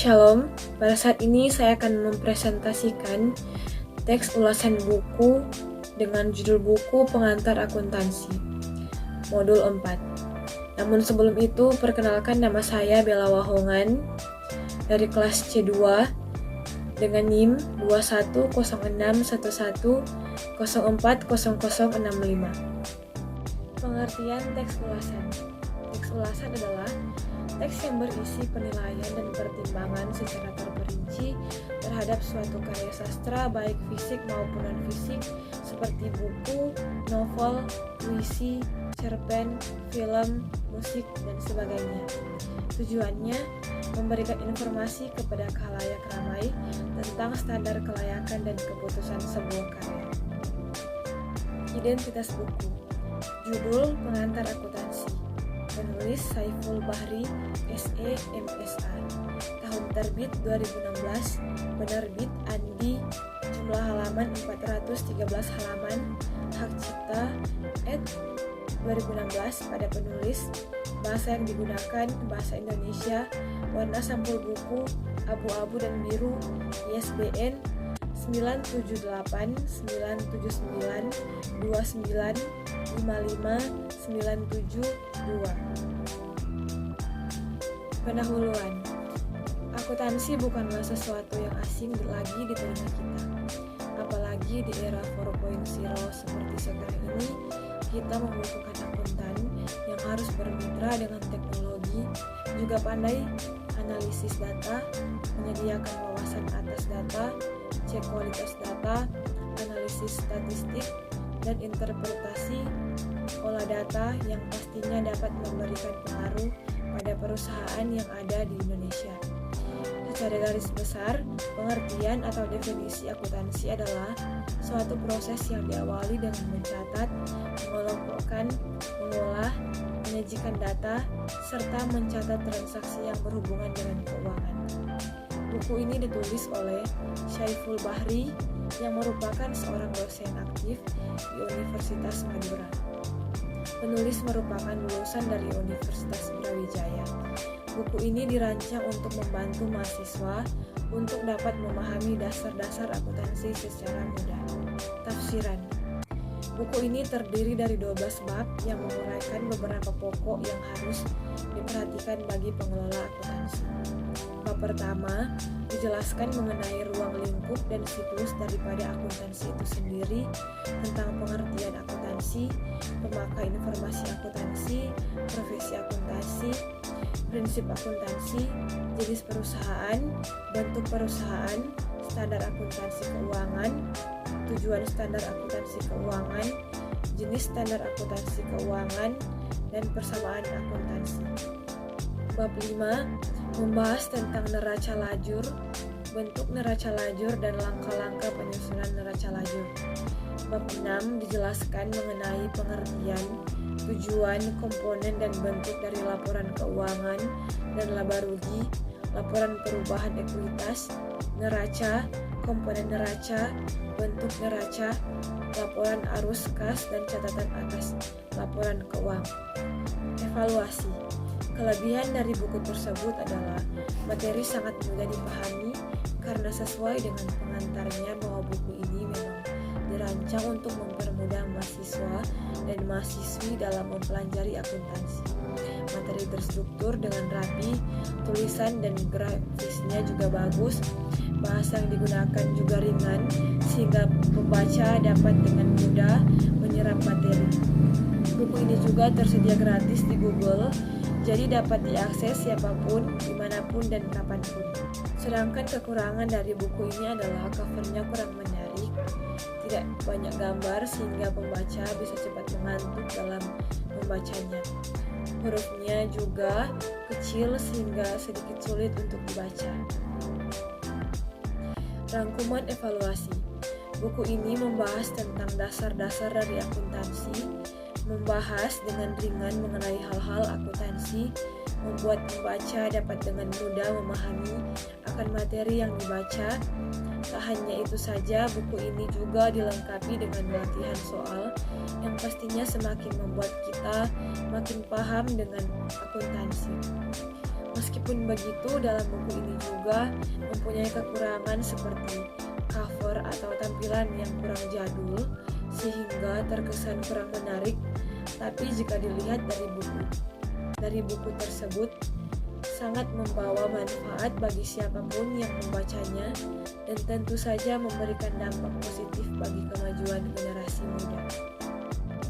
Shalom, pada saat ini saya akan mempresentasikan teks ulasan buku dengan judul buku Pengantar Akuntansi, Modul 4. Namun sebelum itu, perkenalkan nama saya Bella Wahongan dari kelas C2 dengan NIM 210611040065. Pengertian teks ulasan. Teks ulasan adalah teks yang berisi penilaian dan pertimbangan secara terperinci terhadap suatu karya sastra baik fisik maupun non-fisik seperti buku, novel, puisi, cerpen, film, musik, dan sebagainya. Tujuannya memberikan informasi kepada khalayak ramai tentang standar kelayakan dan keputusan sebuah karya. Identitas buku. Judul Pengantar Akuntansi. Penulis Saiful Bahri, SE, MSA. Tahun terbit 2016. Penerbit Andi. Jumlah halaman 413 halaman. Hak cipta @2016 pada penulis. Bahasa yang digunakan bahasa Indonesia. Warna sampul buku abu-abu dan biru. ISBN 978-2929-2955-972. Pendahuluan. Akuntansi bukanlah sesuatu yang asing lagi di telinga kita. Apalagi di era 4.0 seperti sekarang ini, kita membutuhkan akuntan yang harus bermitra dengan teknologi, juga pandai analisis data, menyediakan wawasan atas data, cek kualitas data, analisis statistik, dan interpretasi olah data yang pastinya dapat memberikan pengaruh pada perusahaan yang ada di Indonesia. Secara garis besar, pengertian atau definisi akuntansi adalah suatu proses yang diawali dengan mencatat, mengelompokkan, mengolah, menyajikan data, serta mencatat transaksi yang berhubungan dengan keuangan. Buku ini ditulis oleh Saiful Bahri yang merupakan seorang dosen aktif di Universitas Madura. Penulis merupakan lulusan dari Universitas Brawijaya. Buku ini dirancang untuk membantu mahasiswa untuk dapat memahami dasar-dasar akuntansi secara mudah. Tafsiran. Buku ini terdiri dari 12 bab yang menguraikan beberapa pokok yang harus diperhatikan bagi pengelola akuntansi. Bab pertama dijelaskan mengenai ruang lingkup dan siklus daripada akuntansi itu sendiri, tentang pengertian akuntansi, pemakai informasi akuntansi, profesi akuntansi, prinsip akuntansi, jenis perusahaan, bentuk perusahaan, standar akuntansi keuangan, tujuan standar akuntansi keuangan, jenis standar akuntansi keuangan, dan persamaan akuntansi. Bab 5 membahas tentang neraca lajur, bentuk neraca lajur, dan langkah-langkah penyusunan neraca lajur. Bab 6 dijelaskan mengenai pengertian, tujuan, komponen, dan bentuk dari laporan keuangan dan laba rugi, laporan perubahan ekuitas, neraca, komponen neraca, bentuk neraca, laporan arus kas, dan catatan atas laporan keuangan. Evaluasi. Kelebihan dari buku tersebut adalah materi sangat mudah dipahami karena sesuai dengan pengantarnya bahwa buku ini memang dirancang untuk mempermudah mahasiswa dan mahasiswi dalam mempelajari akuntansi. Materi terstruktur dengan rapi, tulisan dan grafisnya juga bagus, bahasa yang digunakan juga ringan sehingga pembaca dapat dengan mudah menyerap materi. Buku ini juga tersedia gratis di Google, jadi dapat diakses siapapun, dimanapun, dan kapanpun. Sedangkan kekurangan dari buku ini adalah covernya kurang menarik, tidak banyak gambar sehingga pembaca bisa cepat mengantuk dalam membacanya. Hurufnya juga kecil sehingga sedikit sulit untuk dibaca. Rangkuman evaluasi. Buku ini membahas tentang dasar-dasar dari akuntansi, membahas dengan ringan mengenai hal-hal akuntansi, membuat pembaca dapat dengan mudah memahami akan materi yang dibaca. Tak hanya itu saja, buku ini juga dilengkapi dengan latihan soal yang pastinya semakin membuat kita makin paham dengan akuntansi. Meskipun begitu, dalam buku ini juga mempunyai kekurangan seperti cover atau tampilan yang kurang jadul sehingga terkesan kurang menarik. Tapi jika dilihat dari buku tersebut sangat membawa manfaat bagi siapapun yang membacanya dan tentu saja memberikan dampak positif bagi kemajuan generasi muda.